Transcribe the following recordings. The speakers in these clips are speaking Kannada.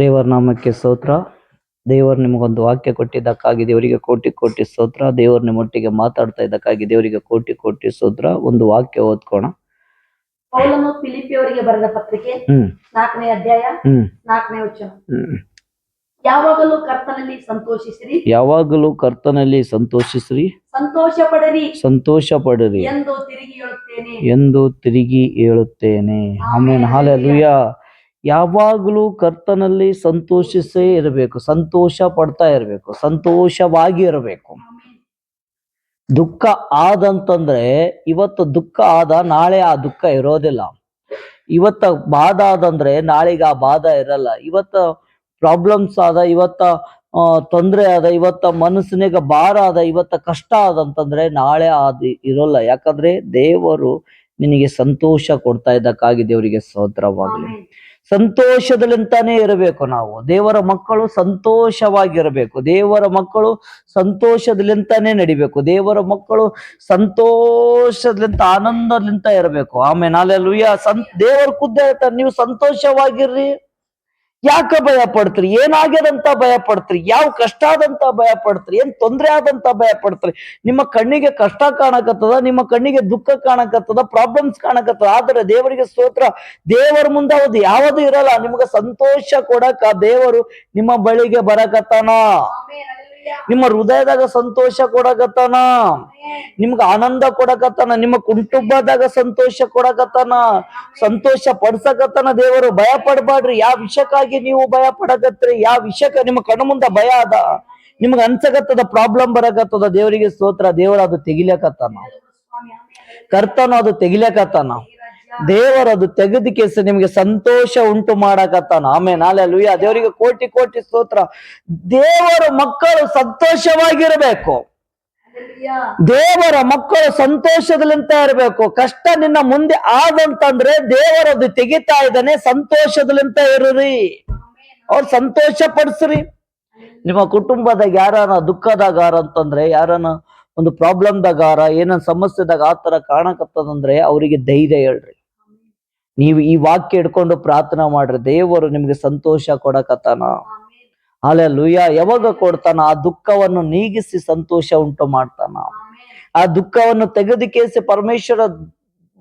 ದೇವರ ನಾಮಕ್ಕೆ ಸ್ತೋತ್ರ. ದೇವರು ನಿಮಗೊಂದು ವಾಕ್ಯ ಕೊಟ್ಟಿದ್ದಕ್ಕಾಗಿ ದೇವರಿಗೆ ಕೋಟಿ ಕೋಟಿ ಸ್ತೋತ್ರ. ದೇವರು ನಿಮ್ಮೊಟ್ಟಿಗೆ ಮಾತಾಡ್ತಾ ಇದ್ದಕ್ಕಾಗಿ ದೇವರಿಗೆ ಕೋಟಿ ಕೋಟಿ ಸ್ತೋತ್ರ. ಒಂದು ವಾಕ್ಯ ಓದ್ಕೋಣ. ಪೌಲನು ಫಿಲಿಪ್ಪಿಯವರಿಗೆ ಬರೆದ ಪತ್ರಿಕೆ 4ನೇ ಅಧ್ಯಾಯ 4ನೇ ವಚನ. ಯಾವಾಗಲೂ ಕರ್ತನಲ್ಲಿ ಸಂತೋಷಿಸಿರಿ, ಯಾವಾಗಲೂ ಕರ್ತನಲ್ಲಿ ಸಂತೋಷಿಸಿರಿ, ಸಂತೋಷ ಪಡಿರಿ ಎಂದು ತಿರುಗಿ ಹೇಳುತ್ತೇನೆ. ಆಮೆನ್. ಹಲ್ಲೆಲೂಯಾ. ಯಾವಾಗಲೂ ಕರ್ತನಲ್ಲಿ ಸಂತೋಷಿಸೇ ಇರಬೇಕು, ಸಂತೋಷ ಪಡ್ತಾ ಇರಬೇಕು, ಸಂತೋಷವಾಗಿ ಇರಬೇಕು. ದುಃಖ ಆದಂತಂದ್ರೆ ಇವತ್ತು ದುಃಖ ಆದ ನಾಳೆ ಆ ದುಃಖ ಇರೋದಿಲ್ಲ. ಇವತ್ತ ಬಾಧ ಆದಂದ್ರೆ ನಾಳೆಗೆ ಆ ಬಾಧ ಇರಲ್ಲ. ಇವತ್ತ ಪ್ರಾಬ್ಲಮ್ಸ್ ಆದ, ಇವತ್ತ ತೊಂದರೆ ಆದ, ಇವತ್ತ ಮನಸ್ಸಿನಾಗ ಭಾರ ಆದ, ಇವತ್ತ ಕಷ್ಟ ಆದಂತಂದ್ರೆ ನಾಳೆ ಅದು ಇರೋಲ್ಲ. ಯಾಕಂದ್ರೆ ದೇವರು ನಿನಗೆ ಸಂತೋಷ ಕೊಡ್ತಾ ಇದ್ದಕ್ಕಾಗಿ ದೇವರಿಗೆ ಸ್ತೋತ್ರವಾಗಲಿ. ಸಂತೋಷದಲ್ಲಿಂತಾನೆ ಇರಬೇಕು. ನಾವು ದೇವರ ಮಕ್ಕಳು ಸಂತೋಷವಾಗಿರಬೇಕು. ದೇವರ ಮಕ್ಕಳು ಸಂತೋಷದಲ್ಲಿಂತಾನೆ ನಡಿಬೇಕು. ದೇವರ ಮಕ್ಕಳು ಸಂತೋಷದಲ್ಲಿಂತ ಆನಂದಲಿಂತ ಇರಬೇಕು. ಆಮೇಲೆ ಹಲ್ಲೆಲೂಯಾ. ದೇವರು ಖುದ್ದ ಹೇಳ್ತಾರೆ, ನೀವು ಸಂತೋಷವಾಗಿರ್ರಿ. ಯಾಕೆ ಭಯ ಪಡ್ತೀರಿ? ಏನಾಗ್ಯದಂತ ಭಯ ಪಡ್ತೀರಿ? ಯಾವ ಕಷ್ಟ ಆದಂತ ಭಯ ಪಡ್ತೀರಿ? ಏನ್ ತೊಂದರೆ ಆದಂತ ಭಯ ಪಡ್ತೀರಿ? ನಿಮ್ಮ ಕಣ್ಣಿಗೆ ಕಷ್ಟ ಕಾಣಕತ್ತದ, ನಿಮ್ಮ ಕಣ್ಣಿಗೆ ದುಃಖ ಕಾಣಕತ್ತದ, ಪ್ರಾಬ್ಲಮ್ಸ್ ಕಾಣಕತ್ತದ. ಆದ್ರೆ ದೇವರಿಗೆ ಸ್ತೋತ್ರ, ದೇವರ ಮುಂದೆ ಅದು ಯಾವುದು ಇರಲ್ಲ. ನಿಮ್ಗೆ ಸಂತೋಷ ಕೊಡಕ ದೇವರು ನಿಮ್ಮ ಬಳಿಗೆ ಬರಕತ್ತಾನ. ನಿಮ್ಮ ಹೃದಯದಾಗ ಸಂತೋಷ ಕೊಡಕತ್ತಾನ, ನಿಮ್ಗೆ ಆನಂದ ಕೊಡಕತ್ತಾನ, ನಿಮ್ಮ ಕುಟುಂಬದಾಗ ಸಂತೋಷ ಕೊಡಕತ್ತಾನ, ಸಂತೋಷ ಪಡ್ಸಕತ್ತಾನ ದೇವರು. ಭಯ ಪಡ್ಬಾಡ್ರಿ. ಯಾವ ವಿಷಯಕ್ಕಾಗಿ ನೀವು ಭಯ ಪಡಕತ್ರಿ? ಯಾವ ವಿಷಯಕ್ಕೆ ನಿಮ್ಮ ಕಣ್ಣು ಮುಂದೆ ಭಯ ಅದ, ನಿಮ್ಗೆ ಅನ್ಸಕತ್ತದ, ಪ್ರಾಬ್ಲಮ್ ಬರಕತ್ತದ, ದೇವರಿಗೆ ಸ್ತೋತ್ರ, ದೇವರು ಅದು ತೆಗಿಲಕತ್ತಾನ. ಕರ್ತನು ಅದು ತೆಗಿಲಕತ್ತಾನ. ದೇವರದು ತೆಗೆದ ಕೇಸ ನಿಮ್ಗೆ ಸಂತೋಷ ಉಂಟು ಮಾಡಕತ್ತಾನ. ಆಮೇಲೆ ಹಲ್ಲೆಲೂಯಾ. ದೇವರಿಗೆ ಕೋಟಿ ಕೋಟಿ ಸ್ತೋತ್ರ. ದೇವರ ಮಕ್ಕಳು ಸಂತೋಷವಾಗಿರಬೇಕು. ದೇವರ ಮಕ್ಕಳು ಸಂತೋಷದಲ್ಲಿಂತ ಇರಬೇಕು. ಕಷ್ಟ ನಿನ್ನ ಮುಂದೆ ಆದಂತಂದ್ರೆ ದೇವರದು ತೆಗಿತಾ ಇದ್ದಾನೆ. ಸಂತೋಷದಲ್ಲಿಂತ ಇರ್ರಿ, ಅವ್ರು ಸಂತೋಷ ಪಡಿಸ್ರಿ. ನಿಮ್ಮ ಕುಟುಂಬದಾಗ ಯಾರನ ದುಃಖದಾಗಾರ ಅಂತಂದ್ರೆ, ಯಾರನ ಒಂದು ಪ್ರಾಬ್ಲಮ್ದಾಗಾರ, ಏನನ್ನ ಸಮಸ್ಯೆದಾಗ ಆತರ ಕಾಣಕತ್ತದಂದ್ರೆ ಅವರಿಗೆ ಧೈರ್ಯ ಹೇಳ್ರಿ. ನೀವು ಈ ವಾಕ್ಯ ಹಿಡ್ಕೊಂಡು ಪ್ರಾರ್ಥನಾ ಮಾಡ್ರಿ. ದೇವರು ನಿಮ್ಗೆ ಸಂತೋಷ ಕೊಡಕತ್ತಾನ. ಹಲ್ಲೆಲೂಯಾ. ಯಾವಾಗ ಕೊಡ್ತಾನ? ಆ ದುಃಖವನ್ನು ನೀಗಿಸಿ ಸಂತೋಷ ಉಂಟು ಮಾಡ್ತಾನ. ಆ ದುಃಖವನ್ನು ತೆಗೆದುಕೇಸಿ ಪರಮೇಶ್ವರ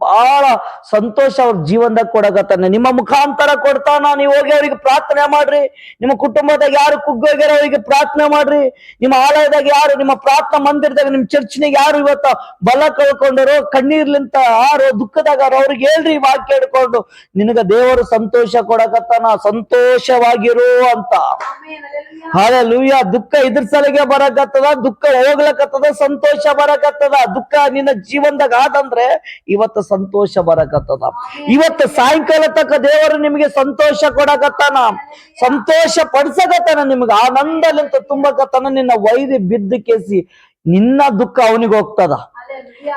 ಬಹಳ ಸಂತೋಷ ಅವ್ರ ಜೀವನದಾಗ ಕೊಡಕತ್ತಾನೆ. ನಿಮ್ಮ ಮುಖಾಂತರ ಕೊಡ್ತಾನ. ನೀವು ಹೋಗಿ ಅವ್ರಿಗೆ ಪ್ರಾರ್ಥನೆ ಮಾಡ್ರಿ. ನಿಮ್ಮ ಕುಟುಂಬದಾಗ ಯಾರು ಕುಗ್ಗೋಗ್ಯಾರ ಅವರಿಗೆ ಪ್ರಾರ್ಥನೆ ಮಾಡ್ರಿ. ನಿಮ್ಮ ಆಲಯದಾಗ ಯಾರು, ನಿಮ್ಮ ಪ್ರಾರ್ಥನಾ ಮಂದಿರದಾಗ, ನಿಮ್ಮ ಚರ್ಚ್ನಾಗ ಯಾರು ಇವತ್ತ ಬಲ ಕಳ್ಕೊಂಡರು, ಕಣ್ಣೀರ್ಲಿಂತ ಯಾರು ದುಃಖದಾಗ ಅವ್ರಿಗೆ ಹೇಳ್ರಿ ವಾಕ್ಯ ಹಿಡ್ಕೊಂಡು, ನಿನಗ ದೇವರು ಸಂತೋಷ ಕೊಡಕತ್ತಾನ, ಸಂತೋಷವಾಗಿರು ಅಂತ. ಹಲ್ಲೆಲೂಯಾ. ದುಃಖ ಇದ್ರ ಸಲಿಗೆ ಬರಕತ್ತದ, ದುಃಖ ಹೋಗ್ಲಕತ್ತದ, ಸಂತೋಷ ಬರಕತ್ತದ. ದುಃಖ ನಿನ್ನ ಜೀವನದಾಗ ಆದಂದ್ರೆ ಇವತ್ತು ಸಂತೋಷ ಬರಕತ್ತದ. ಇವತ್ತು ಸಾಯಂಕಾಲ ತಕ್ಕ ದೇವರು ನಿಮಗೆ ಸಂತೋಷ ಕೊಡಕತ್ತಾನ, ಸಂತೋಷ ಪಡಿಸಕತ್ತಾನ, ನಿಮ್ಗೆ ಆನಂದಲಿಂತ ತುಂಬಕತ್ತಾನ. ನಿನ್ನ ವೈರಿ ಬಿದ್ದು ಕೇಸಿ ನಿನ್ನ ದುಃಖ ಅವನಿಗೆ ಹೋಗ್ತದ.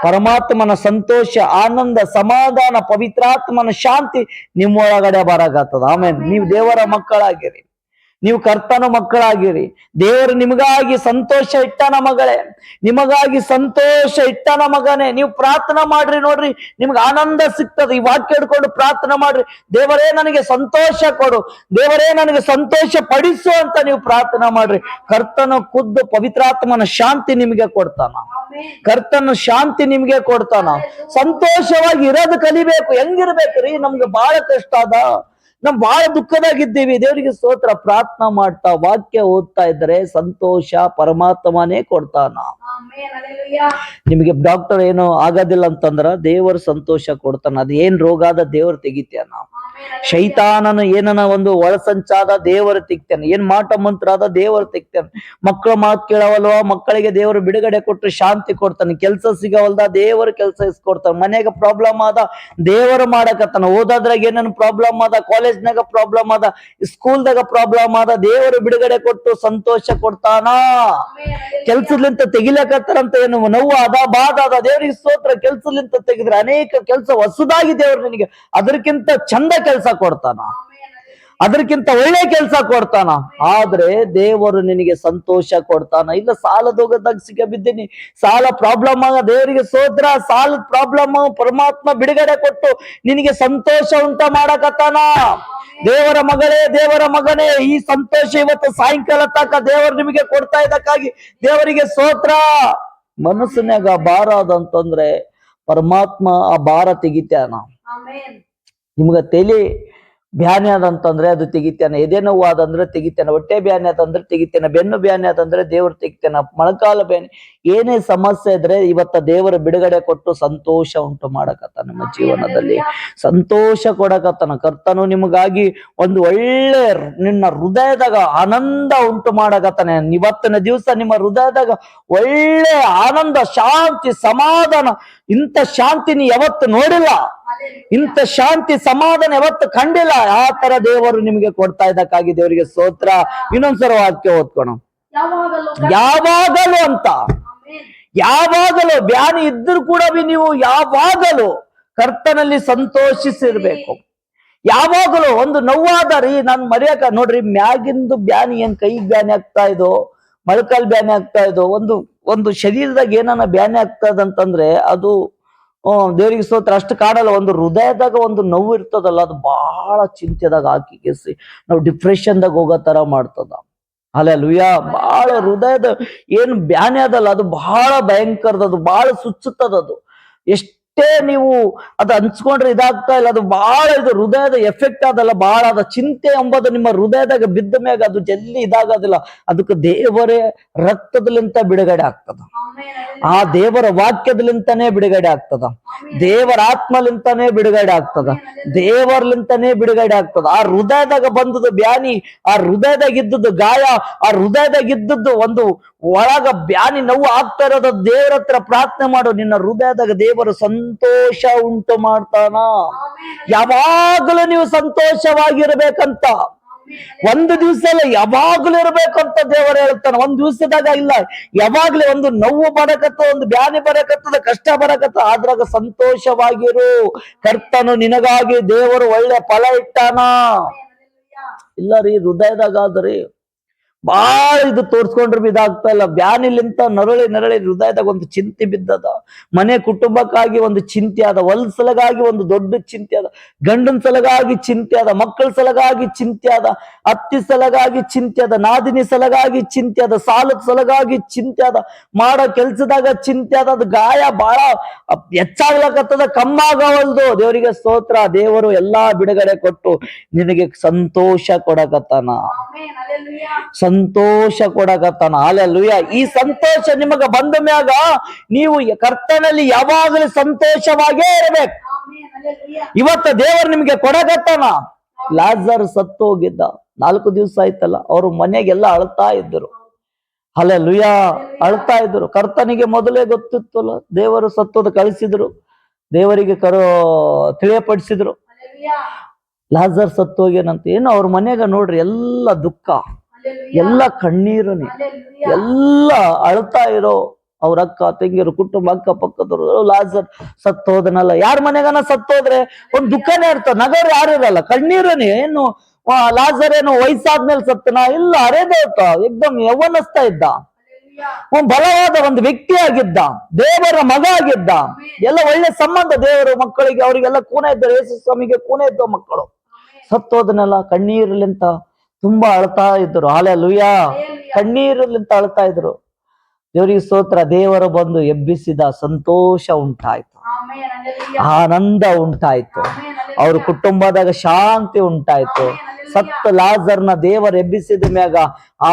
ಪರಮಾತ್ಮನ ಸಂತೋಷ, ಆನಂದ, ಸಮಾಧಾನ, ಪವಿತ್ರಾತ್ಮನ ಶಾಂತಿ ನಿಮ್ಮೊಳಗಡೆ ಬರಕತ್ತದ. ಆಮೇಲೆ ನೀವು ದೇವರ ಮಕ್ಕಳಾಗಿರಿ, ನೀವು ಕರ್ತನ ಮಕ್ಕಳಾಗಿರಿ. ದೇವರು ನಿಮಗಾಗಿ ಸಂತೋಷ ಇಟ್ಟನ ಮಗಳೇ, ನಿಮಗಾಗಿ ಸಂತೋಷ ಇಟ್ಟನ ಮಗನೇ. ನೀವು ಪ್ರಾರ್ಥನಾ ಮಾಡ್ರಿ, ನೋಡ್ರಿ ನಿಮ್ಗೆ ಆನಂದ ಸಿಗ್ತದೆ. ಈ ವಾಕ್ಯ ಹಿಡ್ಕೊಂಡು ಪ್ರಾರ್ಥನಾ ಮಾಡ್ರಿ. ದೇವರೇ ನನಗೆ ಸಂತೋಷ ಕೊಡು, ದೇವರೇ ನನಗೆ ಸಂತೋಷ ಪಡಿಸು ಅಂತ ನೀವು ಪ್ರಾರ್ಥನಾ ಮಾಡ್ರಿ. ಕರ್ತನ ಖುದ್ದು ಪವಿತ್ರಾತ್ಮನ ಶಾಂತಿ ನಿಮಗೆ ಕೊಡ್ತಾನ. ಕರ್ತನ ಶಾಂತಿ ನಿಮ್ಗೆ ಕೊಡ್ತಾನ. ಸಂತೋಷವಾಗಿ ಇರೋದು ಕಲಿಬೇಕು. ಹೆಂಗಿರ್ಬೇಕ್ರಿ? ನಮ್ಗೆ ಬಹಳ ಕಷ್ಟ ಅದ, ನಮ್ ಬಹಳ ದುಃಖದಾಗಿದ್ದೀವಿ. ದೇವರಿಗೆ ಸ್ತೋತ್ರ. ಪ್ರಾರ್ಥನಾ ಮಾಡ್ತಾ ವಾಕ್ಯ ಓದ್ತಾ ಇದ್ರೆ ಸಂತೋಷ ಪರಮಾತ್ಮನೇ ಕೊಡ್ತಾನ. ನಿಮಗೆ ಡಾಕ್ಟರ್ ಏನೋ ಆಗೋದಿಲ್ಲ ಅಂತಂದ್ರ ದೇವರು ಸಂತೋಷ ಕೊಡ್ತಾನ. ಅದ್ ಏನ್ ರೋಗ ಆದ ದೇವರು ತೆಗಿತಾನ. ಶೈತಾನನು ಏನನ ಒಂದು ಒಳಸಂಚಾದ ದೇವರು ತೆಗಿತಾನೆ. ಏನ್ ಮಾಟ ಮಂತ್ರ ಆದ ದೇವರು ತೆಗಿತಾನೆ. ಮಕ್ಕಳ ಮಾತು ಕೇಳವಲ್ವ, ಮಕ್ಕಳಿಗೆ ದೇವರು ಬಿಡುಗಡೆ ಕೊಟ್ಟು ಶಾಂತಿ ಕೊಡ್ತಾನೆ. ಕೆಲ್ಸ ಸಿಗವಲ್ದ ದೇವರು ಕೆಲ್ಸ ಇಸ್ಕೊಡ್ತಾನೆ. ಮನೆಯಾಗ ಪ್ರಾಬ್ಲಮ್ ಆದ ದೇವರು ಮಾಡಕತ್ತಾನ. ಓದೋದ್ರಾಗ ಏನೇನು ಪ್ರಾಬ್ಲಮ್ ಆದ, ಕಾಲೇಜ್ನಾಗ ಪ್ರಾಬ್ಲಮ್ ಆದ, ಸ್ಕೂಲ್ದಾಗ ಪ್ರಾಬ್ಲಮ್ ಆದ, ದೇವರು ಬಿಡುಗಡೆ ಕೊಟ್ಟು ಸಂತೋಷ ಕೊಡ್ತಾನ. ಕೆಲ್ಸಲಿಂತ ತೆಗಿಲಕತ್ತಾರಂತ ಏನು ನೋವು ಅದ, ಬಾಧ ಅದ, ದೇವರಿಗೆ ಸ್ತೋತ್ರ. ಕೆಲ್ಸಲಿಂತ ತೆಗೆದ್ರೆ ಅನೇಕ ಕೆಲಸ ಹೊಸದಾಗಿ ದೇವರು ನಿನಗೆ ಅದಕ್ಕಿಂತ ಚಂದ ಕೆಲಸ ಕೊಡ್ತಾನ. ಅದಕ್ಕಿಂತ ಒಳ್ಳೆ ಕೆಲಸ ಕೊಡ್ತಾನ. ಆದ್ರೆ ದೇವರು ನಿನಗೆ ಸಂತೋಷ ಕೊಡ್ತಾನ. ಇಲ್ಲ ಸಾಲದೋಗದಾಗ ಸಿಗಬಿದ್ದೀನಿ, ಸಾಲ ಪ್ರಾಬ್ಲಮ್ ಆಗ ದೇವರಿಗೆ ಸ್ತೋತ್ರ. ಸಾಲದ ಪ್ರಾಬ್ಲಮ್ ಪರಮಾತ್ಮ ಬಿಡುಗಡೆ ಕೊಟ್ಟು ನಿನಗೆ ಸಂತೋಷ ಉಂಟ ಮಾಡಕತ್ತಾನ. ದೇವರ ಮಗಳೇ, ದೇವರ ಮಗನೇ, ಈ ಸಂತೋಷ ಇವತ್ತು ಸಾಯಂಕಾಲ ತನಕ ದೇವರು ನಿಮಗೆ ಕೊಡ್ತಾ ಇದ್ದಕ್ಕಾಗಿ ದೇವರಿಗೆ ಸ್ತೋತ್ರ. ಮನಸ್ಸಿನಾಗ ಭಾರ ಅದಂತಂದ್ರೆ ಪರಮಾತ್ಮ ಆ ಭಾರ ತೆಗಿತಾನ. ನಿಮ್ಗ ತಲೆ ಬ್ಯಾನೆ ಅದಂತಂದ್ರೆ ಅದು ತೆಗಿತಾನೆ, ಎದೆ ನೋವು ಆದಂದ್ರೆ ತೆಗಿತಾನೆ, ಹೊಟ್ಟೆ ಬ್ಯಾನೆ ಅದಂದ್ರೆ ತೆಗಿತಾನೆ, ಬೆನ್ನು ಬ್ಯಾನೆ ಅದಂದ್ರೆ ದೇವರು ತೆಗಿತಾನೆ, ಮೊಳಕಾಲ ಬ್ಯಾನೆ, ಏನೇ ಸಮಸ್ಯೆ ಇದ್ರೆ ಇವತ್ತ ದೇವರ ಬಿಡುಗಡೆ ಕೊಟ್ಟು ಸಂತೋಷ ಉಂಟು ಮಾಡಕತ್ತ. ನಿಮ್ಮ ಜೀವನದಲ್ಲಿ ಸಂತೋಷ ಕೊಡಕತ್ತಾನ ಕರ್ತನು. ನಿಮಗಾಗಿ ಒಂದು ಒಳ್ಳೆ ನಿನ್ನ ಹೃದಯದಾಗ ಆನಂದ ಉಂಟು ಮಾಡಕತ್ತಾನೆ. ಇವತ್ತಿನ ದಿವಸ ನಿಮ್ಮ ಹೃದಯದಾಗ ಒಳ್ಳೆ ಆನಂದ, ಶಾಂತಿ, ಸಮಾಧಾನ. ಇಂಥ ಶಾಂತಿ ನೀ ಯಾವತ್ತು ನೋಡಿಲ್ಲ, ಇಂಥ ಶಾಂತಿ ಸಮಾಧಾನ ಯಾವತ್ತು ಕಂಡಿಲ್ಲ. ಆ ತರ ದೇವರು ನಿಮಗೆ ಕೊಡ್ತಾ ಇದ್ದಕ್ಕಾಗಿ ದೇವರಿಗೆ ಸ್ತೋತ್ರ. ಇನ್ನೊಂದ್ಸಲ ವಾಕ್ಯ ಓದ್ಕೋಣ. ಯಾವಾಗಲೂ ಅಂತ, ಯಾವಾಗಲೂ ಬ್ಯಾನಿ ಇದ್ರೂ ಕೂಡ ನೀವು ಯಾವಾಗಲೂ ಕರ್ತನಲ್ಲಿ ಸಂತೋಷಿಸಿರ್ಬೇಕು. ಯಾವಾಗಲೂ ಒಂದು ನೋವಾದರಿ ನಾನು ಮರೆಯಕ ನೋಡ್ರಿ, ಮ್ಯಾಗಿಂದು ಬ್ಯಾನಿ ಏನ್ ಕೈಗೆ ಬ್ಯಾನಿ ಆಗ್ತಾ ಇದೋ, ಮೊಳಕಾಲ್ ಬ್ಯಾನಿ ಆಗ್ತಾ ಇದೋ, ಒಂದು ಶರೀರದಾಗ ಏನಾನ ಬ್ಯಾನಿ ಆಗ್ತದಂತಂದ್ರೆ ಅದು ದೇವರಿಗೆ ಸ್ತೋತ್ರ ಅಷ್ಟು ಕಾಣಲ್ಲ. ಒಂದು ಹೃದಯದಾಗ ಒಂದು ನೋವು ಇರ್ತದಲ್ಲ, ಅದು ಬಹಳ ಚಿಂತೆದಾಗ ಹಾಕಿಗೆಸಿ ನಾವು ಡಿಪ್ರೆಷನ್ದಾಗ ಹೋಗೋ ತರ ಮಾಡ್ತದ. ಹಲ್ಲೆಲೂಯಾ. ಬಹಳ ಹೃದಯದ ಏನು ಬ್ಯಾನೆ ಅದಲ್ಲ, ಅದು ಬಹಳ ಭಯಂಕರದ, ಅದು ಬಹಳ ಸುಚ್ಚುತ್ತದದು. ಎಷ್ಟೇ ನೀವು ಅದು ಹಂಚ್ಕೊಂಡ್ರೆ ಇದಾಗ್ತಾ ಇಲ್ಲ, ಅದು ಬಹಳ ಇದು ಹೃದಯದ ಎಫೆಕ್ಟ್ ಅದಲ್ಲ, ಬಹಳ ಅದ. ಚಿಂತೆ ಎಂಬುದು ನಿಮ್ಮ ಹೃದಯದಾಗ ಬಿದ್ದ ಮ್ಯಾಗ ಅದು ಜಲ್ದಿ ಇದಾಗೋದಿಲ್ಲ. ಅದಕ್ಕೆ ದೇವರೇ ರಕ್ತದಲ್ಲಿಂತ ಬಿಡುಗಡೆ ಆಗ್ತದ, ಆ ದೇವರ ವಾಕ್ಯದಲ್ಲಿಂತಾನೆ ಬಿಡುಗಡೆ ಆಗ್ತದ, ದೇವರ ಆತ್ಮಲಿಂತಾನೆ ಬಿಡುಗಡೆ ಆಗ್ತದ, ದೇವರ್ಲಿಂತಾನೆ ಬಿಡುಗಡೆ ಆಗ್ತದ. ಆ ಹೃದಯದಾಗ ಬಂದದ್ದು ಬ್ಯಾನಿ, ಆ ಹೃದಯದಾಗ ಇದ್ದದ್ದು ಗಾಯ, ಆ ಹೃದಯದಾಗ ಇದ್ದದ್ದು ಒಂದು ಒಳಗ ಬ್ಯಾನಿ ನೋವು ಆಗ್ತಾ ಇರೋದು ದೇವರ ಹತ್ರ ಪ್ರಾರ್ಥನೆ ಮಾಡು. ನಿನ್ನ ಹೃದಯದಾಗ ದೇವರು ಸಂತೋಷ ಉಂಟು ಮಾಡ್ತಾನ. ಯಾವಾಗಲೂ ನೀವು ಸಂತೋಷವಾಗಿರ್ಬೇಕಂತ, ಒಂದು ದಿವಸ ಅಲ್ಲ ಯಾವಾಗ್ಲೂ ಇರ್ಬೇಕಂತ ದೇವರು ಹೇಳ್ತಾನೆ. ಒಂದ್ ದಿವಸದಾಗ ಇಲ್ಲ, ಯಾವಾಗ್ಲೂ ಒಂದು ನೋವು ಬರಕತ್ತ, ಒಂದು ಬ್ಯಾನಿ ಬರಕತ್ತದ, ಕಷ್ಟ ಬರಕತ್ತ, ಆದ್ರಾಗ ಸಂತೋಷವಾಗಿರು. ಕರ್ತನು ನಿನಗಾಗಿ ದೇವರು ಒಳ್ಳೆ ಫಲ ಇಟ್ಟಾನ. ಇಲ್ಲ ರೀ, ಹೃದಯದಾಗ ಆದ್ರಿ ಬಾಳ ಇದು ತೋರ್ಸ್ಕೊಂಡ್ರೆ ಇದಾಗ್ತಾ ಇಲ್ಲ. ಬ್ಯಾನಿಲಿಂತ ನರಳಿ ಹೃದಯದಾಗ ಒಂದು ಚಿಂತೆ ಬಿದ್ದದ. ಮನೆ ಕುಟುಂಬಕ್ಕಾಗಿ ಒಂದು ಚಿಂತೆ ಅದ, ಹೊಲ ಸಲಗಾಗಿ ಒಂದು ದೊಡ್ಡ ಚಿಂತೆ ಅದ, ಗಂಡನ ಸಲಗಾಗಿ ಚಿಂತೆ ಅದ, ಮಕ್ಕಳ ಸಲಗಾಗಿ ಚಿಂತೆ ಅದ, ಅತ್ತಿ ಸಲಗಾಗಿ ಚಿಂತೆ ಅದ, ನಾದಿನಿ ಸಲಗಾಗಿ ಚಿಂತೆ ಅದ, ಸಾಲದ ಸಲಗಾಗಿ ಚಿಂತೆ ಅದ, ಮಾಡೋ ಕೆಲ್ಸದಾಗ ಚಿಂತೆ ಅದ. ಅದು ಗಾಯ ಬಹಳ ಹೆಚ್ಚಾಗ್ಲಕತ್ತದ, ಕಮ್ಮಾಗವಲ್ದು. ದೇವರಿಗೆ ಸ್ತೋತ್ರ. ದೇವರು ಎಲ್ಲಾ ಬಿಡುಗಡೆ ಕೊಟ್ಟು ನಿನಗೆ ಸಂತೋಷ ಕೊಡಕತ್ತಾನ, ಸಂತೋಷ ಕೊಡಕತ್ತಾನ. ಹಲ್ಲೆಲೂಯಾ. ಈ ಸಂತೋಷ ನಿಮಗ ಬಂದ ಮ್ಯಾಗ ನೀವು ಕರ್ತನಲ್ಲಿ ಯಾವಾಗಲೂ ಸಂತೋಷವಾಗೇ ಇರಬೇಕು. ಇವತ್ತ ದೇವರು ನಿಮ್ಗೆ ಕೊಡಕತ್ತಾನ. ಲಾಜರ್ ಸತ್ತು ಹೋಗಿದ್ದ, 4 ದಿವಸ ಆಯ್ತಲ್ಲ, ಅವ್ರ ಮನೆಗೆಲ್ಲ ಅಳ್ತಾ ಇದ್ರು. ಹಲ್ಲೆಲೂಯಾ, ಅಳ್ತಾ ಇದ್ರು. ಕರ್ತನಿಗೆ ಮೊದಲೇ ಗೊತ್ತಿತ್ತಲ್ಲ, ದೇವರು ಸತ್ತೋದು ಕಳಿಸಿದ್ರು, ದೇವರಿಗೆ ತಿಳಿಯಪಡಿಸಿದ್ರು ಲಾಜರ್ ಸತ್ತು ಹೋಗ್ಯನಂತ. ಏನು ಅವ್ರ ಮನೆಗ ನೋಡ್ರಿ ಎಲ್ಲ ದುಃಖ, ಎಲ್ಲ ಕಣ್ಣೀರನೆ, ಎಲ್ಲ ಅಳ್ತಾ ಇರೋ ಅವ್ರ ಅಕ್ಕ ತಂಗಿಯರು, ಕುಟುಂಬ, ಅಕ್ಕ ಪಕ್ಕದವರು. ಲಾಜರ್ ಸತ್ತೋದನಲ್ಲ, ಯಾರ ಮನೆಗನ ಸತ್ತೋದ್ರೆ ಒಂದ್ ದುಃಖನೇ ಇರ್ತದ, ನಗರ ಯಾರು ಇರಲ್ಲ, ಕಣ್ಣೀರನೆ. ಏನು ಲಾಜರ್ ಏನು ವಯಸ್ಸಾದ್ಮೇಲೆ ಸತ್ತನ? ಇಲ್ಲ, ಅರೇದೇವತ ಏಕ್ದಮ್ ಯೌವನಸ್ತಾ ಇದ್ದ, ಬಲವಾದ ಒಂದು ವ್ಯಕ್ತಿ ಆಗಿದ್ದ, ದೇವರ ಮಗ ಆಗಿದ್ದ, ಎಲ್ಲ ಒಳ್ಳೆ ಸಂಬಂಧ ದೇವರ ಮಕ್ಕಳಿಗೆ, ಅವರಿಗೆಲ್ಲ ಕೂನ ಇದ್ದರು. ಯೇಸು ಸ್ವಾಮಿಗೆ ಕೂನ ಇದ್ದ ಮಕ್ಕಳು. ಸತ್ತೋದನ್ನೆಲ್ಲ ಕಣ್ಣೀರ್ಲಿಂತ ತುಂಬಾ ಅಳ್ತಾ ಇದ್ರು. ಹಲ್ಲೆಲೂಯಾ. ಕಣ್ಣೀರ್ಲಿಂತ ಅಳ್ತಾ ಇದ್ರು. ದೇವರಿಗೆ ಸ್ತೋತ್ರ. ದೇವರು ಬಂದು ಎಬ್ಬಿಸಿದ, ಸಂತೋಷ ಉಂಟಾಯ್ತು, ಆನಂದ ಉಂಟಾಯ್ತು, ಅವ್ರ ಕುಟುಂಬದಾಗ ಶಾಂತಿ ಉಂಟಾಯ್ತು. ಸತ್ತ ಲಾಜರ್ನ ದೇವರು ಎಬ್ಬಿಸಿದ ಮ್ಯಾಗ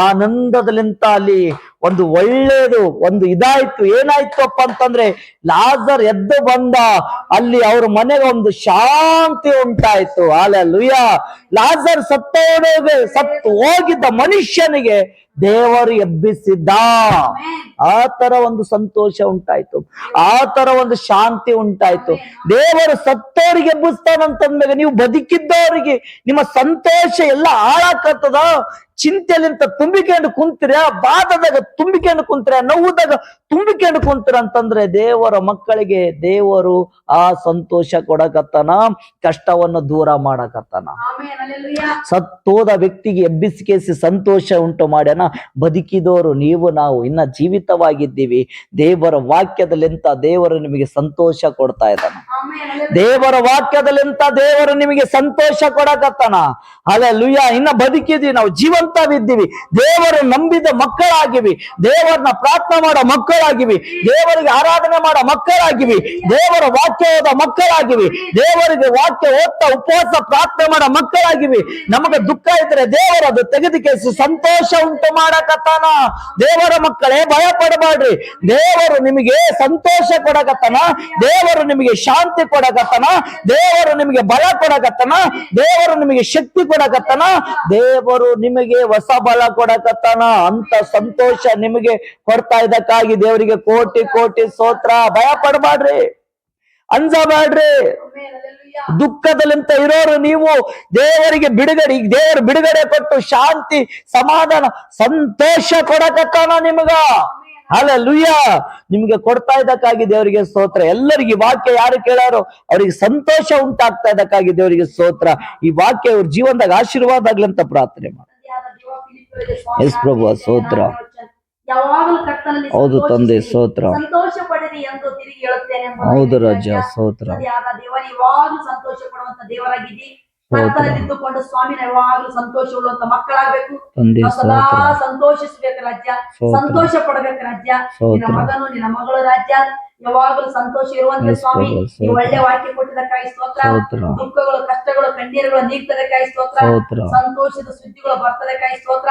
ಆನಂದದಲ್ಲಿಂತ ಅಲ್ಲಿ ಒಂದು ಒಳ್ಳೇದು ಒಂದು ಇದಾಯ್ತು. ಏನಾಯ್ತಪ್ಪ ಅಂತಂದ್ರೆ, ಲಾಜರ್ ಎದ್ದು ಬಂದ, ಅಲ್ಲಿ ಅವ್ರ ಮನೆಗೆ ಒಂದು ಶಾಂತಿ ಉಂಟಾಯ್ತು. ಹಲ್ಲೆಲೂಯಾ. ಲಾಜರ್ ಸತ್ತು ಹೋಗಿದ್ದ ಮನುಷ್ಯನಿಗೆ ದೇವರು ಎಬ್ಬಿಸಿದ್ದ. ಆ ತರ ಒಂದು ಸಂತೋಷ ಉಂಟಾಯ್ತು, ಆ ತರ ಒಂದು ಶಾಂತಿ ಉಂಟಾಯ್ತು. ದೇವರು ಸತ್ತವರಿಗೆ ಎಬ್ಬಿಸ್ತಾನಂತಂದಾಗ ನೀವು ಬದುಕಿದ್ದವರಿಗೆ ನಿಮ್ಮ ಸಂತೋಷ ಎಲ್ಲ ಹಾಳಾಕತ್ತದ. ಚಿಂತೆಲಿಂತ ತುಂಬಿಕೊಂಡು ಕುಂತಿರ, ಬಾಧದಾಗ ತುಂಬಿಕೊಂಡು ಕುಂತಿರ, ನೋವುದಾಗ ತುಂಬಿಕೊಂಡು ಕುಂತಿರ ಅಂತಂದ್ರೆ ದೇವರ ಮಕ್ಕಳಿಗೆ ದೇವರು ಆ ಸಂತೋಷ ಕೊಡಕತ್ತಾನ, ಕಷ್ಟವನ್ನು ದೂರ ಮಾಡಕತ್ತಾನ. ಸತ್ತೋದ ವ್ಯಕ್ತಿಗೆ ಎಬ್ಬಿಸಿಕೇಸಿ ಸಂತೋಷ ಉಂಟು ಮಾಡ್ಯಾನ. ಬದುಕಿದವರು ನೀವು ನಾವು ಇನ್ನ ಜೀವಿತವಾಗಿದ್ದೀವಿ. ದೇವರ ವಾಕ್ಯದಲ್ಲಿಂತ ದೇವರು ನಿಮಗೆ ಸಂತೋಷ ಕೊಡ್ತಾ ಇದ್ದಾನ. ದೇವರ ವಾಕ್ಯದಲ್ಲಿಂತ ದೇವರು ನಿಮಗೆ ಸಂತೋಷ ಕೊಡಕತ್ತಾನ. ಹಲ್ಲೆಲೂಯಾ. ಇನ್ನ ಬದುಕಿದ್ವಿ, ನಾವು ಜೀವಂತವಿದ್ದೀವಿ, ದೇವರು ನಂಬಿದ ಮಕ್ಕಳಾಗಿವಿ, ದೇವರನ್ನ ಪ್ರಾರ್ಥನೆ ಮಾಡೋ ಮಕ್ಕಳಾಗಿವಿ, ದೇವರಿಗೆ ಆರಾಧನೆ ಮಾಡೋ ಮಕ್ಕಳಾಗಿವಿ, ದೇವರ ವಾಕ್ಯದ ಮಕ್ಕಳಾಗಿವಿ, ದೇವರಿಗೆ ವಾಕ್ಯ ಓದ್ತಾ ಉಪವಾಸ ಪ್ರಾರ್ಥನೆ ಮಾಡೋ ಮಕ್ಕಳಾಗಿವಿ. ನಮಗೆ ದುಃಖ ಇದ್ರೆ ದೇವರು ಅದು ತೆಗೆದುಕೇಸಿ ಸಂತೋಷ ಉಂಟು ಮಾಡಕತ್ತಾನ. ದೇವರ ಮಕ್ಕಳೇ, ಭಯ ಪಡಬೇಡ್ರಿ. ದೇವರು ನಿಮಗೆ ಸಂತೋಷ ಕೊಡಕತ್ತಾನ, ದೇವರು ನಿಮಗೆ ಶಾಂತಿ ಕೊಡಕತ್ತಾನ, ದೇವರು ನಿಮಗೆ ಬಲ ಕೊಡಕತ್ತಾನ, ದೇವರು ನಿಮಗೆ ಶಕ್ತಿ ಕೊಡಕತ್ತಾನ, ದೇವರು ನಿಮಗೆ ಹೊಸ ಬಲ ಕೊಡಕತ್ತಾನ. ಅಂತ ಸಂತೋಷ ನಿಮಗೆ ಕೊಡ್ತಾ ಇದ್ದಕ್ಕಾಗಿ ದೇವರಿಗೆ ಕೋಟಿ ಕೋಟಿ ಸ್ತೋತ್ರ. ಭಯ ಪಡಬೇಡ್ರಿ, ಅಂಜಬೇಡ್ರಿ. ದುಃಖದಲ್ಲಿಂತ ಇರೋರು ನೀವು ದೇವರಿಗೆ ಬಿಡುಗಡೆ, ದೇವರು ಬಿಡುಗಡೆ ಕೊಟ್ಟು ಶಾಂತಿ, ಸಮಾಧಾನ, ಸಂತೋಷ ಕೊಡಕತ್ತಾನ ನಿಮಗ. ಹಲ್ಲೆಲೂಯಾ. ನಿಮ್ಗೆ ಕೊಡ್ತಾ ಇದ್ದಕ್ಕಾಗಿ ದೇವರಿಗೆ ಸ್ತೋತ್ರ. ಎಲ್ಲರಿಗೆ ವಾಕ್ಯ ಯಾರು ಕೇಳಾರೋ ಅವರಿಗೆ ಸಂತೋಷ ಉಂಟಾಗ್ತಾ ಇದ್ದಕ್ಕಾಗಿ ದೇವರಿಗೆ ಸ್ತೋತ್ರ. ಈ ವಾಕ್ಯ ಅವ್ರ ಜೀವನದಾಗ ಆಶೀರ್ವಾದ ಆಗ್ಲಂತ ಪ್ರಾರ್ಥನೆ ಮಾಡಿ. ಎಸ್ ಪ್ರಭು, ಸ್ತೋತ್ರ. ಯಾವಾಗಲೂ ಕರ್ತನಲ್ಲಿ ಹೌದು ತಂದೆ, ಸ್ತೋತ್ರ. ಸಂತೋಷ ಪಡಿರಿ ಎಂದು ತಿರುಗಿ ಹೇಳುತ್ತೇನೆ. ಹೌದು ರಾಜ, ಸ್ತೋತ್ರ. ದೇವರ ಯಾವಾಗಲೂ ಸಂತೋಷ ಪಡುವಂತ ದೇವರಾಗಿದ್ದಿ. ಕರ್ತನಲ್ಲಿದ್ದುಕೊಂಡು ಸ್ವಾಮಿನ ಯಾವಾಗಲೂ ಸಂತೋಷ ಉಳ್ಳುವಂತ ಮಕ್ಕಳಾಗಬೇಕು. ಸದಾ ಸಂತೋಷಿಸಬೇಕು ರಾಜ್ಯ, ಸಂತೋಷ ಪಡಬೇಕು ರಾಜ್ಯ. ನಿನ್ನ ಮಗನು ನಿನ್ನ ಮಗಳು ರಾಜ್ಯ ಯಾವಾಗಲೂ ಸಂತೋಷ ಇರುವಂತೆ ಸ್ವಾಮಿ. ನೀವು ಒಳ್ಳೆ ವಾಕ್ಯ ಕೊಟ್ಟಿದ್ದಕ್ಕಾಗಿ ಸ್ತೋತ್ರ. ದುಃಖಗಳು, ಕಷ್ಟಗಳು, ಕಣ್ಣೀರುಗಳು ನೀಗ್ತದಕ್ಕಾಗಿ ಸ್ತೋತ್ರ. ಸಂತೋಷದ ಸುದ್ದಿಗಳು ಬರ್ತದಕ್ಕಾಗಿ ಸ್ತೋತ್ರ.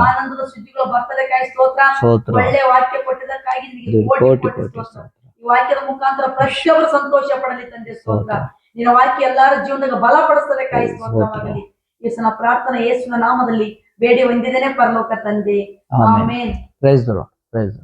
ಆನಂದದ ಸುದ್ದಿಗಳು ಬರ್ತದಕ್ಕಾಗಿ ಸ್ತೋತ್ರ. ಒಳ್ಳೆ ವಾಕ್ಯ ಕೊಟ್ಟಿದ್ದಕ್ಕಾಗಿ ಕೋಟಿ ಕೋಟಿ ಸ್ತೋತ್ರ. ಈ ವಾಕ್ಯದ ಮುಖಾಂತರ ಪ್ರತಿಯೊಬ್ಬರು ಸಂತೋಷ ಪಡಲಿ ತಂದೆ ಸ್ತೋತ್ರ. ನಿನ್ನ ವಾಕ್ಯ ಎಲ್ಲಾರ ಜೀವನದಾಗ ಬಲಪಡಿಸದಕ್ಕಾಗಿ ಸ್ತೋತ್ರವಾಗಲಿ. ಯೇಸುವಿನ ಪ್ರಾರ್ಥನೆ ಯೇಸುವಿನ ನಾಮದಲ್ಲಿ ಬೇಡಿ ಹೊಂದಿದ್ದೇನೆ ಪರಲೋಕ ತಂದೆ. ಆಮೆನ್. Praise the lord.